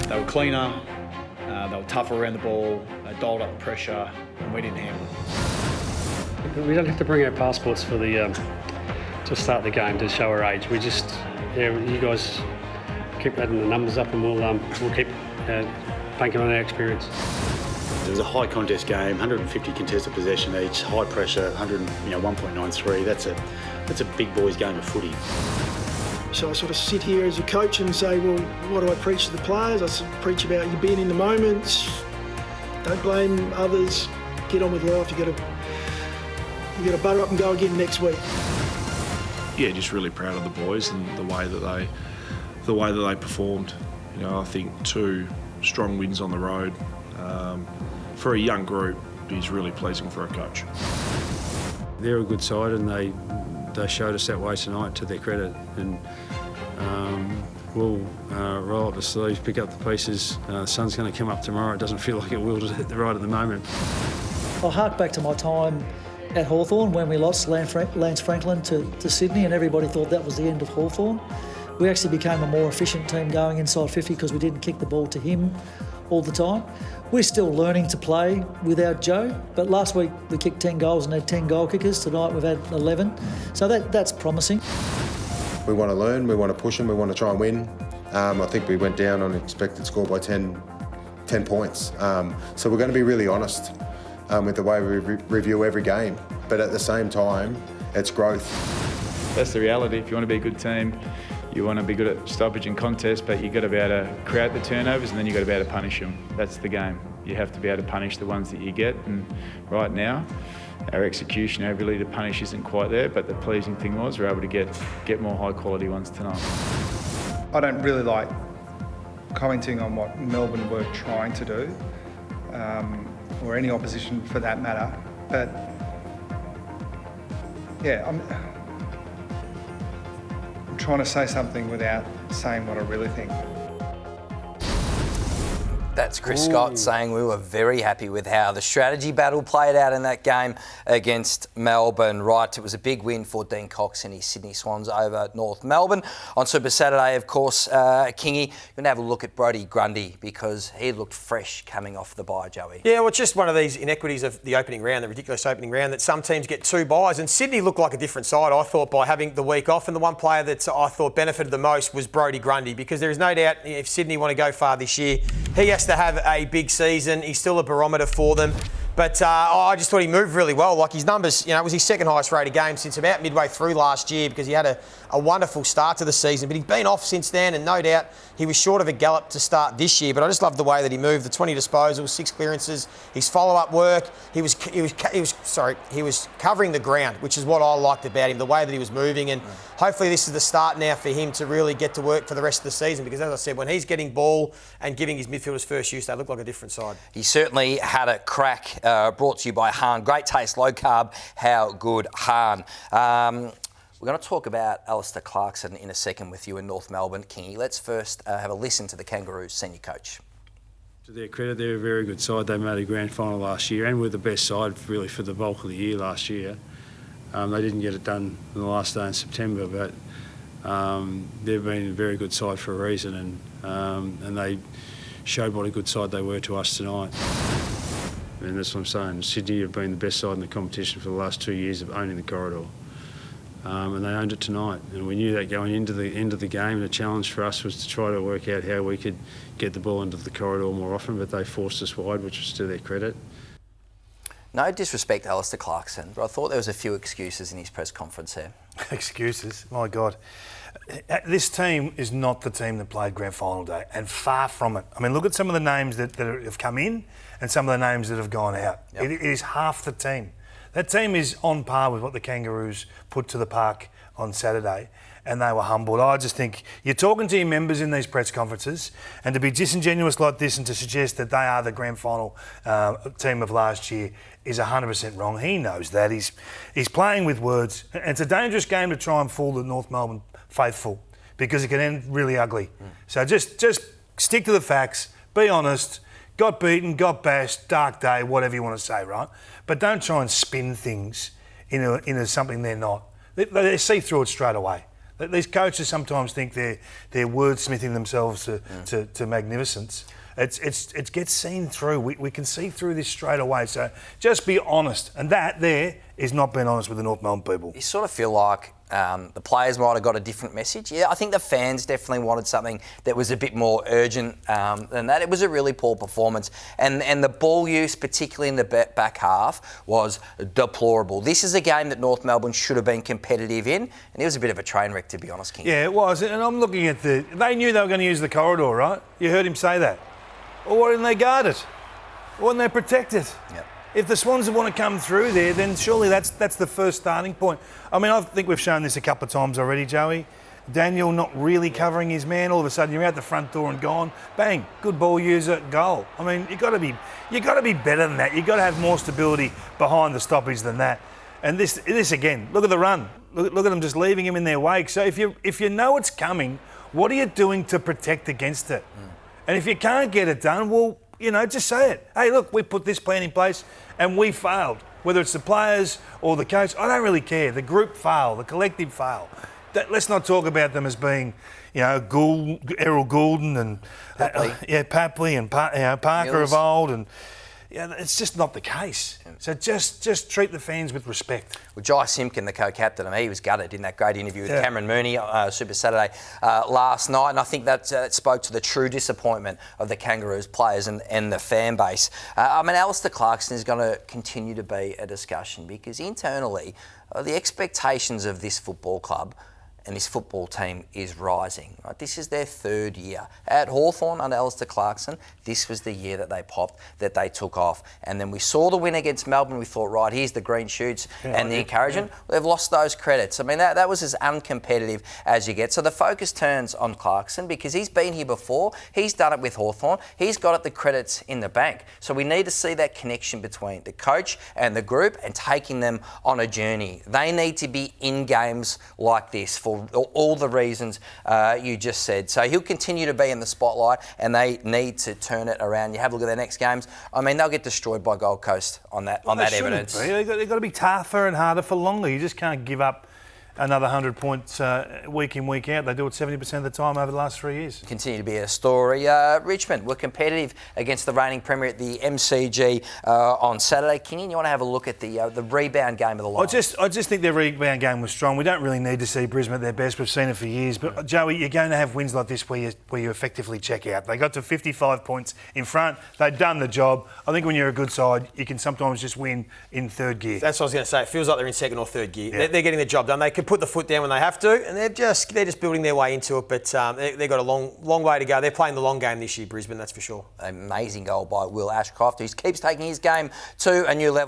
They were cleaner, they were tougher around the ball, they dialed up pressure, and we didn't handle it. We don't have to bring our passports for the to start the game to show our age. We just, you guys keep adding the numbers up, and we'll keep banking on our experience. It was a high contest game, 150 contested possession each, high pressure, 1.93. That's a big boys game of footy. So I sort of sit here as a coach and say, well, what do I preach to the players? I preach about you being in the moment, don't blame others, get on with life. You got to butter up and go again next week. Yeah, just really proud of the boys and the way that they performed. You know, I think 2 strong wins on the road for a young group is really pleasing for a coach. They're a good side, and they showed us that way tonight, to their credit. And we'll roll up the sleeves, pick up the pieces. The sun's going to come up tomorrow. It doesn't feel like it will right at the moment. I'll hark back to my time at Hawthorn when we lost Lance Franklin to Sydney, and everybody thought that was the end of Hawthorn. We actually became a more efficient team going inside 50 because we didn't kick the ball to him all the time. We're still learning to play without Joe, but last week we kicked 10 goals and had 10 goal kickers. Tonight we've had 11, so that's promising. We want to learn, we want to push them, we want to try and win. I think we went down on expected score by 10 points. So we're going to be really honest with the way we review every game, but at the same time, it's growth. That's the reality. If you want to be a good team, you want to be good at stoppage and contest, but you've got to be able to create the turnovers, and then you've got to be able to punish them. That's the game. You have to be able to punish the ones that you get, and right now, our execution, our ability to punish isn't quite there, but the pleasing thing was we're able to get more high quality ones tonight. I don't really like commenting on what Melbourne were trying to do, or any opposition for that matter, but yeah, I'm trying to say something without saying what I really think. That's Chris Scott saying we were very happy with how the strategy battle played out in that game against Melbourne. Right, it was a big win for Dean Cox and his Sydney Swans over North Melbourne. On Super Saturday, of course, Kingy, you're going to have a look at Brody Grundy because he looked fresh coming off the bye, Joey. Yeah, well, it's just one of these inequities of the opening round, the ridiculous opening round, that some teams get 2 byes, and Sydney looked like a different side, I thought, by having the week off. And the one player that I thought benefited the most was Brody Grundy, because there is no doubt if Sydney want to go far this year, he has to have a big season. He's still a barometer for them. But I just thought he moved really well. Like his numbers, it was his second highest rated game since about midway through last year, because he had a wonderful start to the season. But he's been off since then, and no doubt he was short of a gallop to start this year. But I just love the way that he moved. The 20 disposals, 6 clearances, his follow-up work. He was covering the ground, which is what I liked about him, the way that he was moving. And hopefully this is the start now for him to really get to work for the rest of the season, because as I said, when he's getting ball and giving his midfielders first use, they look like a different side. He certainly had a crack. Brought to you by Hahn. Great taste, low carb. How good, Hahn. We're going to talk about Alastair Clarkson in a second with you in North Melbourne. Kingy, let's first have a listen to the Kangaroos senior coach. To their credit, they're a very good side. They made a grand final last year, and were the best side really for the bulk of the year last year. They didn't get it done on the last day in September, but they've been a very good side for a reason, and they showed what a good side they were to us tonight. And that's what I'm saying. Sydney have been the best side in the competition for the last 2 years of owning the corridor. And they owned it tonight. And we knew that going into the end of the game. And the challenge for us was to try to work out how we could get the ball into the corridor more often, but they forced us wide, which was to their credit. No disrespect to Alastair Clarkson, but I thought there was a few excuses in his press conference there. Excuses? My God. This team is not the team that played grand final day, and far from it. I mean, look at some of the names that have come in and some of the names that have gone out. Yep. It is half the team. That team is on par with what the Kangaroos put to the park on Saturday, and they were humbled. I just think you're talking to your members in these press conferences, and to be disingenuous like this and to suggest that they are the grand final team of last year is 100% wrong. He knows that. He's playing with words. And it's a dangerous game to try and fool the North Melbourne faithful, because it can end really ugly. So just stick to the facts, be honest. Got beaten, got bashed, dark day, whatever you want to say, right? But don't try and spin things into something they're not. They see through it straight away. These coaches sometimes think they're wordsmithing themselves to magnificence. It gets seen through. We can see through this straight away. So just be honest. And that there is not being honest with the North Melbourne people. You sort of feel like the players might have got a different message. Yeah, I think the fans definitely wanted something that was a bit more urgent than that. It was a really poor performance. And the ball use, particularly in the back half, was deplorable. This is a game that North Melbourne should have been competitive in, and it was a bit of a train wreck, to be honest, King. Yeah, it was. And I'm looking at they knew they were going to use the corridor, right? You heard him say that. Or why didn't they guard it? Why didn't they protect it? Yep. If the Swans want to come through there, then surely that's the first starting point. I mean, I think we've shown this a couple of times already, Joey. Daniel not really covering his man. All of a sudden, you're out the front door and gone. Bang! Good ball user, goal. I mean, you got to be better than that. You got to have more stability behind the stoppage than that. And this again. Look at the run. Look at them just leaving him in their wake. So if you know it's coming, what are you doing to protect against it? And if you can't get it done, well, just say it. Hey, look, we put this plan in place and we failed. Whether it's the players or the coach, I don't really care. The group failed, the collective failed. Let's not talk about them as being, Errol Goulden and Papley and Parker Mills. of old, and it's just not the case. So just treat the fans with respect. Well, Jai Simpkin, the co-captain, he was gutted in that great interview with Cameron Mooney, Super Saturday last night, and I think that spoke to the true disappointment of the Kangaroos players and the fan base. Alastair Clarkson is going to continue to be a discussion because internally, the expectations of this football club and this football team is rising. Right? This is their third year. At Hawthorn under Alastair Clarkson, this was the year that they popped, that they took off. And then we saw the win against Melbourne. We thought, right, here's the green shoots and the encouragement. They've lost those credits. I mean, that was as uncompetitive as you get. So the focus turns on Clarkson because he's been here before. He's done it with Hawthorn. He's got the credits in the bank. So we need to see that connection between the coach and the group and taking them on a journey. They need to be in games like this for all the reasons you just said. So he'll continue to be in the spotlight and they need to turn it around. You have a look at their next games. I mean, they'll get destroyed by Gold Coast on that evidence. They've got to be tougher and harder for longer. You just can't give up another 100 points week in, week out. They do it 70% of the time over the last 3 years. Continue to be a story. Richmond were competitive against the reigning premier at the MCG on Saturday. Kingy, you want to have a look at the rebound game of the Lions? I just think their rebound game was strong. We don't really need to see Brisbane at their best. We've seen it for years. But, Joey, you're going to have wins like this where you effectively check out. They got to 55 points in front. They've done the job. I think when you're a good side, you can sometimes just win in third gear. That's what I was going to say. It feels like they're in second or third gear. Yeah. They're getting the job done. They can put the foot down when they have to, and they're just building their way into it. But they've got a long way to go. They're playing the long game this year, Brisbane. That's for sure. Amazing goal by Will Ashcroft, who keeps taking his game to a new level.